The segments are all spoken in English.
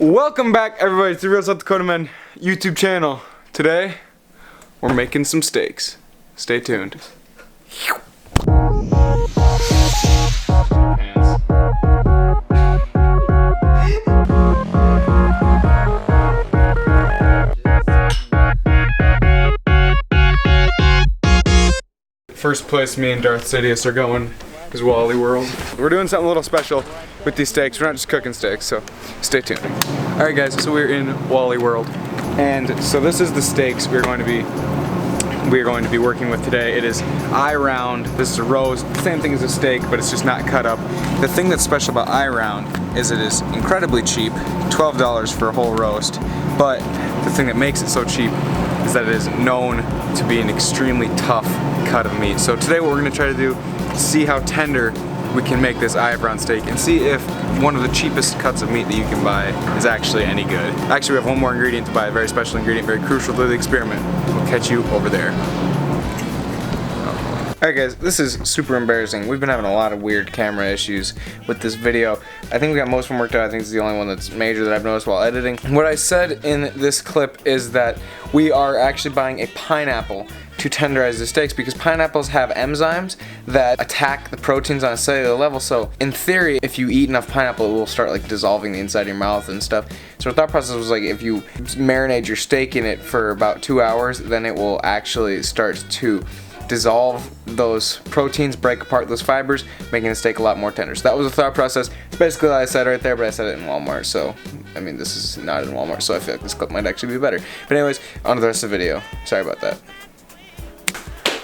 Welcome back, everybody, to the Real South Dakota Men YouTube channel. Today, we're making some steaks. Stay tuned. First place me and Darth Sidious are going is Wally World. We're doing something a little special with these steaks. We're not just cooking steaks, so stay tuned. Alright guys, so we're in Wally World. And so this is the steaks we're going to be working with today. It is eye round. This is a roast. Same thing as a steak, but it's just not cut up. The thing that's special about eye round is it is incredibly cheap, $12 for a whole roast. But the thing that makes it so cheap is that it is known to be an extremely tough cut of meat. So today what we're going to try to do is see how tender we can make this eye round steak and see if one of the cheapest cuts of meat that you can buy is actually any good. Actually, we have one more ingredient to buy, a very special ingredient, very crucial to the experiment. We'll catch you over there. Alright guys, this is super embarrassing. We've been having a lot of weird camera issues with this video. I think we got most of them worked out. I think it's the only one that's major that I've noticed while editing. What I said in this clip is that we are actually buying a pineapple to tenderize the steaks because pineapples have enzymes that attack the proteins on a cellular level. So in theory, if you eat enough pineapple, it will start like dissolving the inside of your mouth and stuff. So the thought process was like if you marinate your steak in it for about 2 hours, then it will actually start to dissolve those proteins, break apart those fibers, making the steak a lot more tender. So that was the thought process. It's basically what I said right there, but I said it in Walmart. So, I mean, this is not in Walmart, so I feel like this clip might actually be better. But anyways, on to the rest of the video. Sorry about that.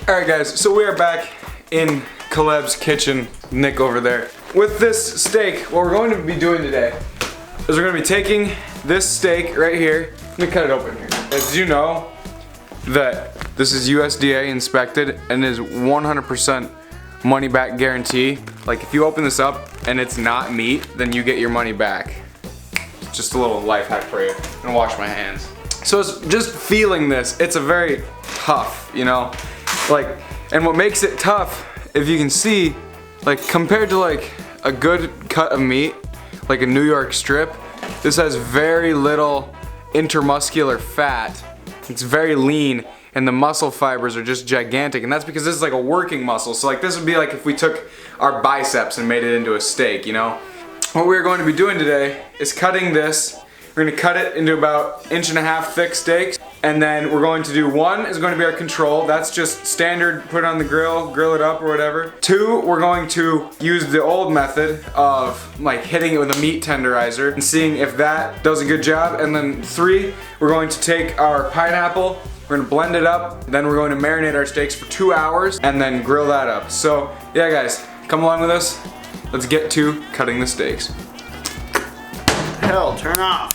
Alright guys, so we are back in Caleb's kitchen, Nick over there. With this steak, what we're going to be doing today is we're going to be taking this steak right here. Let me cut it open here. As you know, that this is USDA inspected and is 100% money back guarantee. Like if you open this up and it's not meat, then you get your money back. Just a little life hack for you. I'm gonna wash my hands. So it's just feeling this, it's a very tough, you know? Like, and what makes it tough, if you can see, like compared to like a good cut of meat, like a New York strip, this has very little intermuscular fat. It's very lean and the muscle fibers are just gigantic, and that's because this is like a working muscle. So like this would be like if we took our biceps and made it into a steak, you know? What we're going to be doing today is cutting this. We're going to cut it into about 1.5 inch thick steaks, and then we're going to do one is going to be our control. That's just standard, put it on the grill, grill it up or whatever. 2, we're going to use the old method of like hitting it with a meat tenderizer and seeing if that does a good job. And then 3, we're going to take our pineapple, we're going to blend it up, then we're going to marinate our steaks for 2 hours and then grill that up. So yeah guys, come along with us. Let's get to cutting the steaks. Hell, turn off.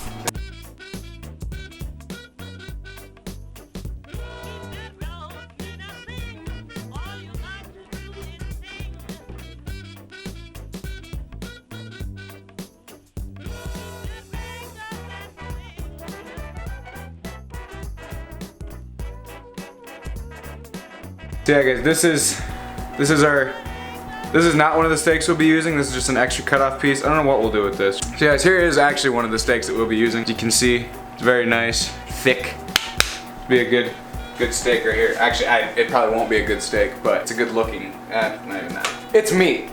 So yeah guys, this is not one of the steaks we'll be using. This is just an extra cutoff piece. I don't know what we'll do with this. So guys, here is actually one of the steaks that we'll be using. As you can see, it's very nice, thick. It'll be a good steak right here. Actually, it probably won't be a good steak, but it's a good looking, not even that. It's meat.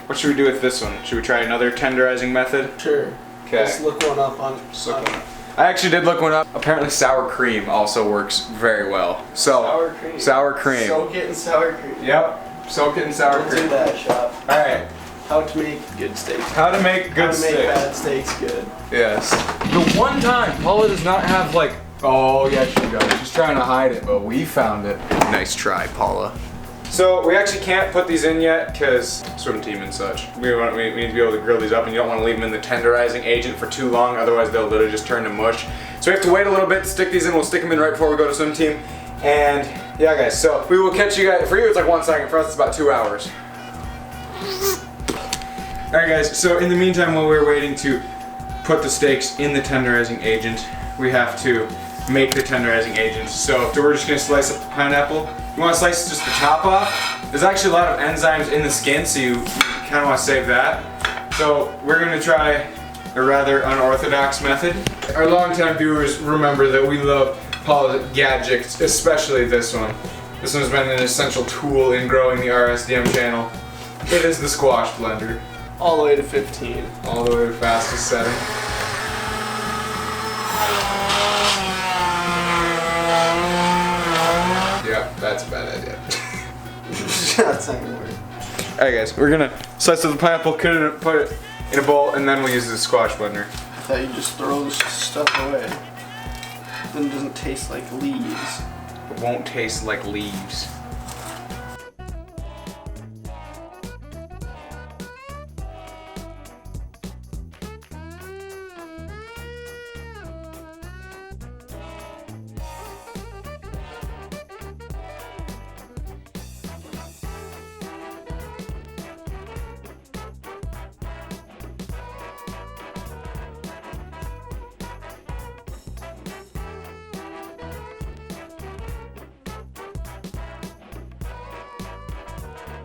What should we do with this one? Should we try another tenderizing method? Sure. Okay. Let's look one up on. I actually did look one up. Apparently sour cream also works very well. So sour cream. Sour cream. Soak it in sour cream. Yep. Soak it in sour cream. Do that, shop. Alright. How to make good steaks. How to make good steaks. How to make bad steaks good. Yes. The one time Paula does not have like, oh yeah she does. She's trying to hide it, but we found it. Nice try, Paula. So we actually can't put these in yet because swim team and such. We need to be able to grill these up, and you don't want to leave them in the tenderizing agent for too long, otherwise they'll literally just turn to mush. So we have to wait a little bit to stick these in. We'll stick them in right before we go to swim team. And yeah guys, so we will catch you guys. For you it's like 1 second, for us it's about 2 hours. Alright guys, so in the meantime while we're waiting to put the steaks in the tenderizing agent, we have to make the tenderizing agent. So we're just gonna slice up the pineapple. You want to slice just the top off. There's actually a lot of enzymes in the skin, so you kind of want to save that. So we're gonna try a rather unorthodox method. Our longtime viewers remember that we love Paul's gadgets, especially this one. This one's been an essential tool in growing the RSDM channel. It is the squash blender. All the way to 15. All the way to fastest setting. Yeah, that's a bad idea. That's not gonna work. Alright guys, we're gonna slice up the pineapple, put it in a bowl, and then we'll use the squash blender. I thought you just throw this stuff away. Then it doesn't taste like leaves. It won't taste like leaves.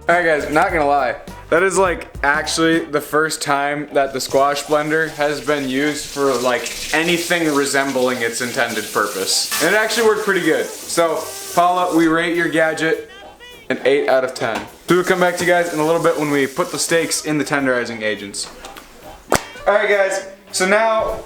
Alright guys, not gonna lie. That is like actually the first time that the squash blender has been used for like anything resembling its intended purpose. And it actually worked pretty good. So, Paula, we rate your gadget an 8 out of 10. So we'll come back to you guys in a little bit when we put the steaks in the tenderizing agents. Alright guys, so now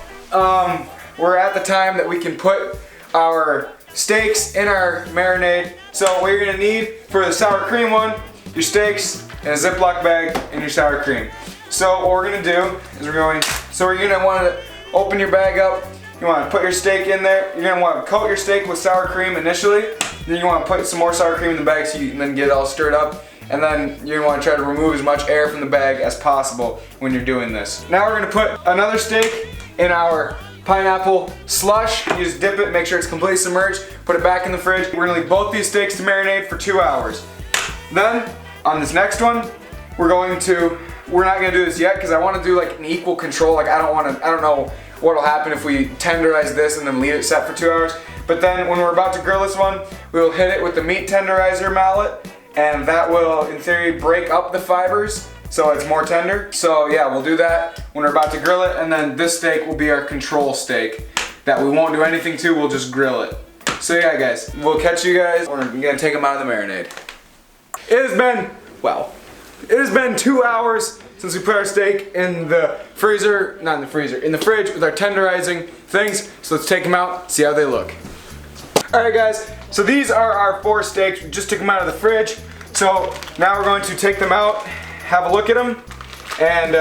we're at the time that we can put our steaks in our marinade. So what you're gonna need for the sour cream one, your steaks in a Ziploc bag and your sour cream. So what we're gonna do is you're gonna want to open your bag up. You want to put your steak in there. You're gonna want to coat your steak with sour cream initially. Then you want to put some more sour cream in the bag so you can then get it all stirred up. And then you're gonna want to try to remove as much air from the bag as possible when you're doing this. Now we're gonna put another steak in our pineapple slush. You just dip it, make sure it's completely submerged, put it back in the fridge. We're gonna leave both these steaks to marinate for 2 hours. Then, on this next one, we're not gonna do this yet because I want to do like an equal control. Like I don't know what'll happen if we tenderize this and then leave it set for 2 hours. But then when we're about to grill this one, we'll hit it with the meat tenderizer mallet, and that will, in theory, break up the fibers so it's more tender. So yeah, we'll do that when we're about to grill it, and then this steak will be our control steak that we won't do anything to, we'll just grill it. So yeah guys, we'll catch you guys. We're gonna take them out of the marinade. It has been 2 hours since we put our steak in the freezer, not in the freezer, in the fridge with our tenderizing things. So let's take them out, see how they look. Alright guys, so these are our 4 steaks. We just took them out of the fridge. So now we're going to take them out, have a look at them, and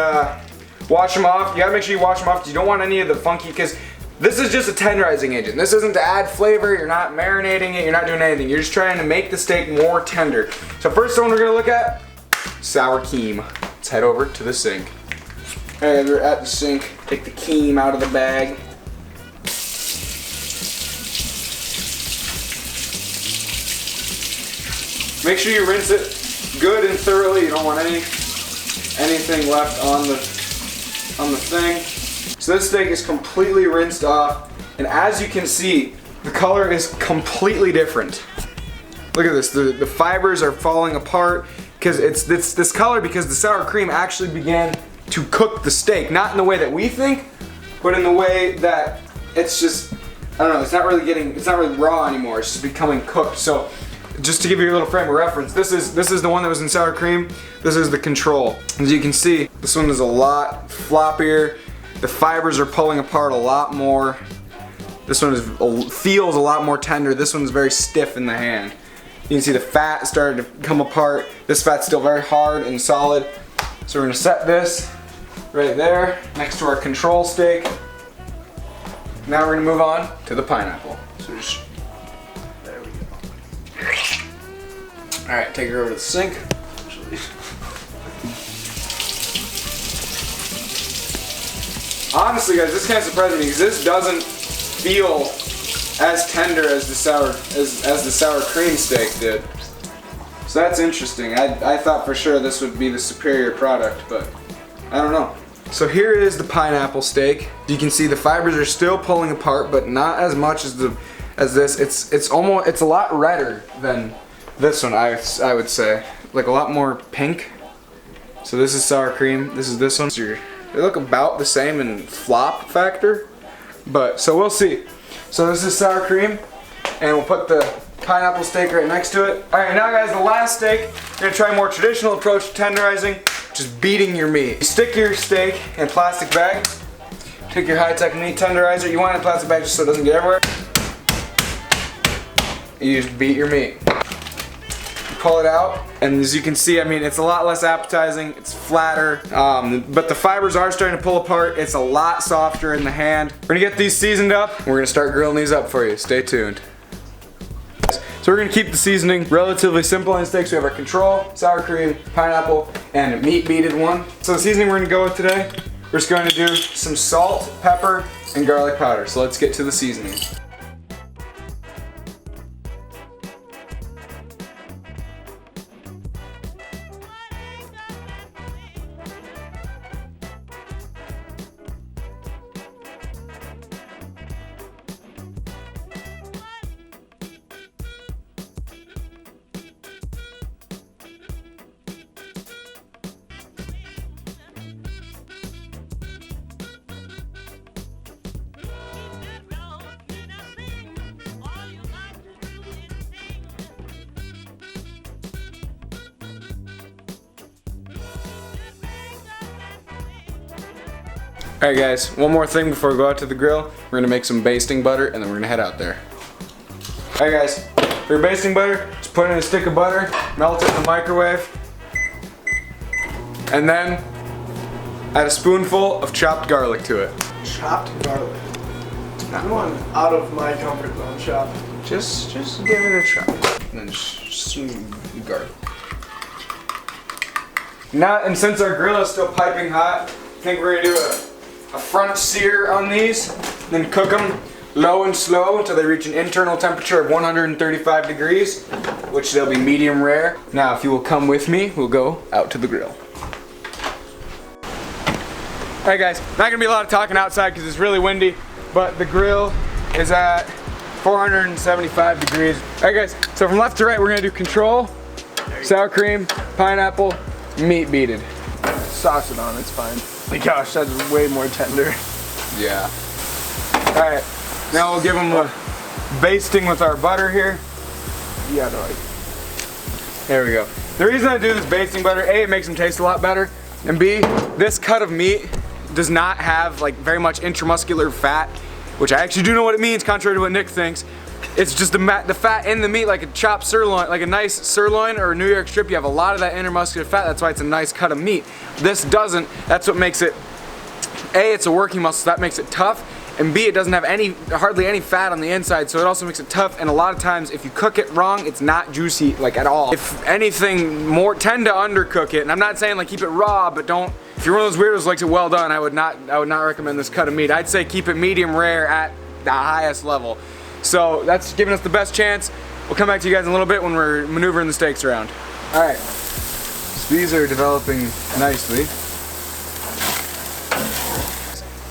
wash them off. You gotta make sure you wash them off because you don't want any of the funky, because this is just a tenderizing agent. This isn't to add flavor, you're not marinating it, you're not doing anything. You're just trying to make the steak more tender. So first one we're gonna look at, sour cream. Let's head over to the sink. Alright, we're at the sink. Take the cream out of the bag. Make sure you rinse it good and thoroughly. You don't want anything left on the thing. So this steak is completely rinsed off, and as you can see, the color is completely different. Look at this, the fibers are falling apart because it's this color because the sour cream actually began to cook the steak, not in the way that we think, but in the way that it's just, I don't know, it's not really raw anymore, it's just becoming cooked. So just to give you a little frame of reference, this is the one that was in sour cream, this is the control. As you can see, this one is a lot floppier. The fibers are pulling apart a lot more. This one feels a lot more tender. This one's very stiff in the hand. You can see the fat started to come apart. This fat's still very hard and solid. So we're gonna set this right there next to our control steak. Now we're gonna move on to the pineapple. So just, there we go. All right, take her over to the sink. Honestly guys, this kind of surprised me because this doesn't feel as tender as the sour cream steak did. So that's interesting. I thought for sure this would be the superior product, but I don't know. So here is the pineapple steak. You can see the fibers are still pulling apart, but not as much as this. It's a lot redder than this one, I would say. Like a lot more pink. So this is sour cream. This is this one. So your They look about the same in flop factor, but so we'll see. So this is sour cream, and we'll put the pineapple steak right next to it. All right, now guys, the last steak. We're gonna try a more traditional approach to tenderizing, just beating your meat. You stick your steak in a plastic bag. Take your high-tech meat tenderizer. You want it in a plastic bag just so it doesn't get everywhere. You just beat your meat. Pull it out, and as you can see, I mean, it's a lot less appetizing, it's flatter, but the fibers are starting to pull apart. It's a lot softer in the hand. We're gonna get these seasoned up. We're gonna start grilling these up for you. Stay tuned. So we're gonna keep the seasoning relatively simple on steaks. We have our control, sour cream, pineapple, and a meat beaded one. So the seasoning we're gonna go with today, we're just going to do some salt, pepper, and garlic powder. So let's get to the seasoning. Alright guys, one more thing before we go out to the grill. We're gonna make some basting butter and then we're gonna head out there. Alright guys, for your basting butter, just put in a stick of butter, melt it in the microwave, and then add a spoonful of chopped garlic to it. Chopped garlic. I'm going out of my comfort zone, chopped. Just give it a try. And then just some garlic. Now, and since our grill is still piping hot, I think we're gonna do a front sear on these, then cook them low and slow until they reach an internal temperature of 135 degrees, which they'll be medium rare. Now, if you will come with me, we'll go out to the grill. Alright guys, not gonna be a lot of talking outside because it's really windy, but the grill is at 475 degrees. Alright guys, so from left to right, we're gonna do control, sour cream, pineapple, meat beaded. Sauce it on, it's fine. My gosh, that's way more tender. Yeah. Alright, now we'll give them a basting with our butter here. Yeah, no, There we go. The reason I do this basting butter, A, it makes them taste a lot better, and B, this cut of meat does not have like very much intramuscular fat, which I actually do know what it means, contrary to what Nick thinks. It's just the fat in the meat, like a chopped sirloin, like a nice sirloin or a New York strip. You have a lot of that intermuscular fat. That's why it's a nice cut of meat. This doesn't. That's what makes it. A, it's a working muscle, so that makes it tough. And B, it doesn't have hardly any fat on the inside, so it also makes it tough. And a lot of times, if you cook it wrong, it's not juicy like at all. If anything, tend to undercook it. And I'm not saying like keep it raw, but don't. If you're one of those weirdos who likes it well done, I would not recommend this cut of meat. I'd say keep it medium rare at the highest level. So that's giving us the best chance. We'll come back to you guys in a little bit when we're maneuvering the steaks around. All right, so these are developing nicely.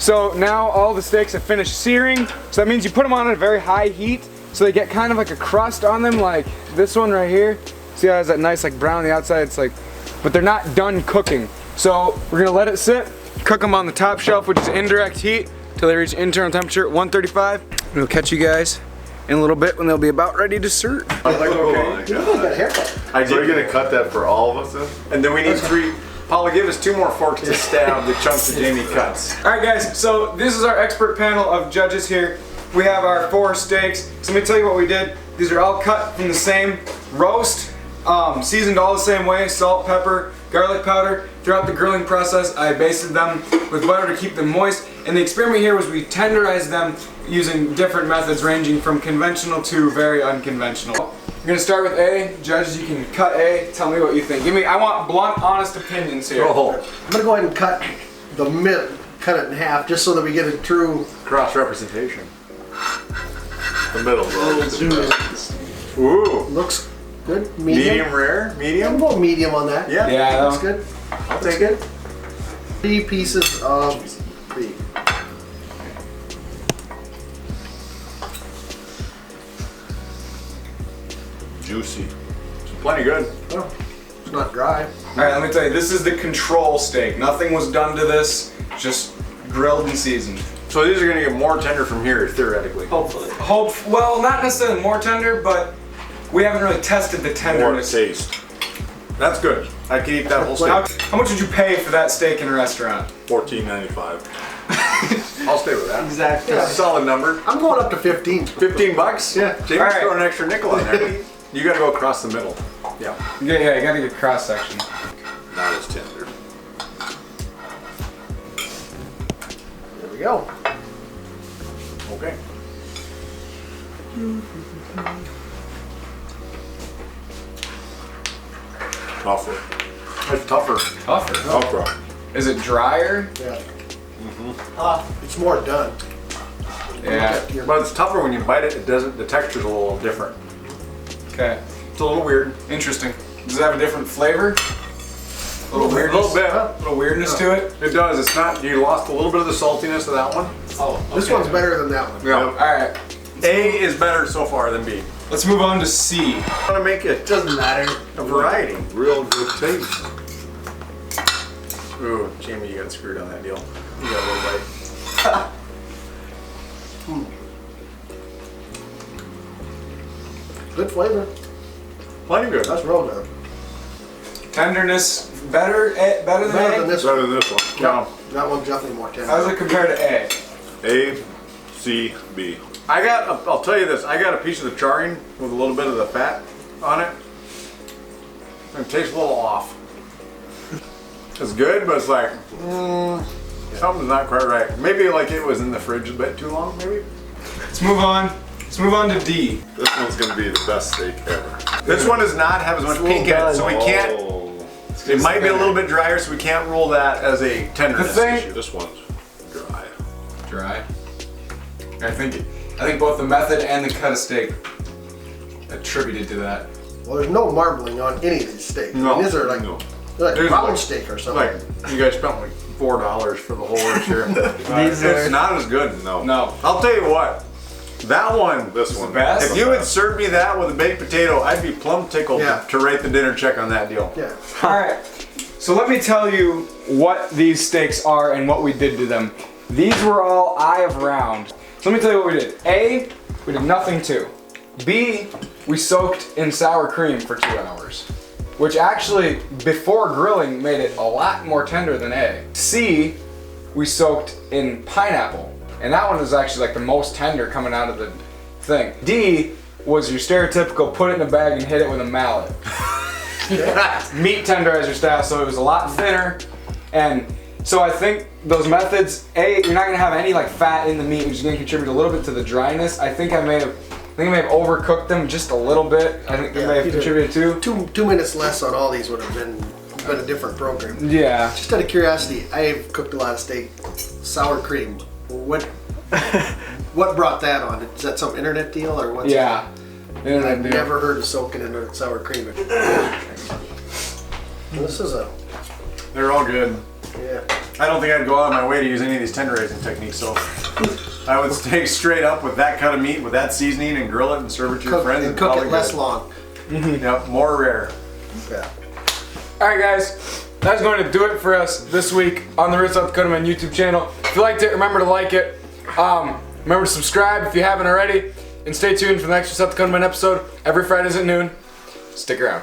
So now all the steaks have finished searing. So that means you put them on at a very high heat so they get kind of like a crust on them, like this one right here. See how it has that nice like brown on the outside? It's like, but they're not done cooking. So we're gonna let it sit, cook them on the top shelf, which is indirect heat, till they reach internal temperature at 135. We'll catch you guys in a little bit when they'll be about ready to serve. Are you gonna cut that for all of us then? And then we need 3. Paula, give us 2 more forks to stab the chunks that Jamie cuts. Alright guys, so this is our expert panel of judges here. We have our 4 steaks. So let me tell you what we did. These are all cut from the same roast, seasoned all the same way, salt, pepper, garlic powder. Throughout the grilling process, I basted them with butter to keep them moist. And the experiment here was we tenderized them using different methods ranging from conventional to very unconventional. We're gonna start with A. Judges, you can cut A. Tell me what you think. I want blunt, honest opinions here. Oh, I'm gonna go ahead and cut cut it in half just so that we get a true cross representation. The middle. Ooh. Looks good. Medium rare? Medium? We'll go medium on that. Yeah. Yeah, That's good. I'll take it. 3 pieces of beef. Juicy. It's plenty good. Oh, it's not dry. Alright, let me tell you, this is the control steak. Nothing was done to this. just grilled and seasoned. So these are gonna get more tender from here, theoretically. Hopefully. Well, not necessarily more tender, but we haven't really tested the More tenderness. taste. That's good. I can eat that whole How, steak. how much would you pay for that steak in a restaurant? $14.95. I'll stay with that. Exactly. That's a solid number. I'm going up to 15. 15 bucks? Yeah. Jamie's Alright. throwing an extra nickel in there. You gotta go across the middle. Yeah. Yeah, you gotta get cross section. Not as tender. There we go. Okay. Tougher. It's tougher. Tougher. Tougher. Is it drier? Yeah. It's more done. Yeah. But it's tougher when you bite it. It doesn't. The texture's a little different. Okay. It's a little weird. Interesting. Does it have a different flavor? A little weirdness. A little bit. A little weirdness to it. It does. It's not. You lost a little bit of the saltiness of that one. Oh, This one's better than that one. Yeah. All right. A is better so far than B. Let's move on to C. I want to make it doesn't matter. a variety. Real good taste. Ooh, Jamie, you got screwed on that deal. You got a little bite. Good flavor. Plenty good. That's real good. Tenderness better than Better A? than this Better one. than this one. No. That one's definitely more tender. How does it compare to A? A, C, B. I'll tell you this. I got a piece of the charring with a little bit of the fat on it. And it tastes a little off. It's good, but it's like, something's not quite right. Maybe like it was in the fridge a bit too long, maybe? Let's move on. Let's move on to D. This one's gonna be the best steak ever. This one does not have as much pink in it, so we can't, Oh, it might be a little bit drier, so we can't rule that as a tenderness The thing- issue. this one's dry. Dry. I think both the method and the cut of steak attributed to that. Well, there's no marbling on any of these steaks. No. I mean, these are like, No. they're like There's brown like- steak or something. Like, you guys spent like $4 for the whole share. These It's are not as good. No. No. I'll tell you what, that one, This one. best? if you had served me that with a baked potato, I'd be plumb tickled Yeah. to rate the dinner check on that deal. Yeah. Alright, so let me tell you what these steaks are and what we did to them. These were all eye of round. So let me tell you what we did. A, we did nothing to. B, we soaked in sour cream for 2 hours. Which actually, before grilling, made it a lot more tender than A. C, we soaked in pineapple. And that one is actually like the most tender coming out of the thing. D was your stereotypical put it in a bag and hit it with a mallet. Meat tenderizer style, so it was a lot thinner. And so I think those methods, A, you're not gonna have any like fat in the meat, which is gonna contribute a little bit to the dryness. I think I may have overcooked them just a little bit. I think that may have you did. contributed too. 2 minutes less on all these would have been a different program. Yeah. Just out of curiosity, I've cooked a lot of steak. Sour cream. What brought that on? Is that some internet deal or what's Yeah. I've never heard of soaking in sour cream. This is They're all good. yeah. I don't think I'd go out of my way to use any of these tenderizing techniques, so I would stay straight up with that cut of meat, with that seasoning, and grill it and serve it to your friends. And cook call it less good. long. Yep, more rare. Yeah. Alright guys, that's going to do it for us this week on the Real South Dakota Man YouTube channel. If you liked it, remember to like it. Remember to subscribe if you haven't already. And stay tuned for the next South Dakota Man episode every Fridays at noon. Stick around.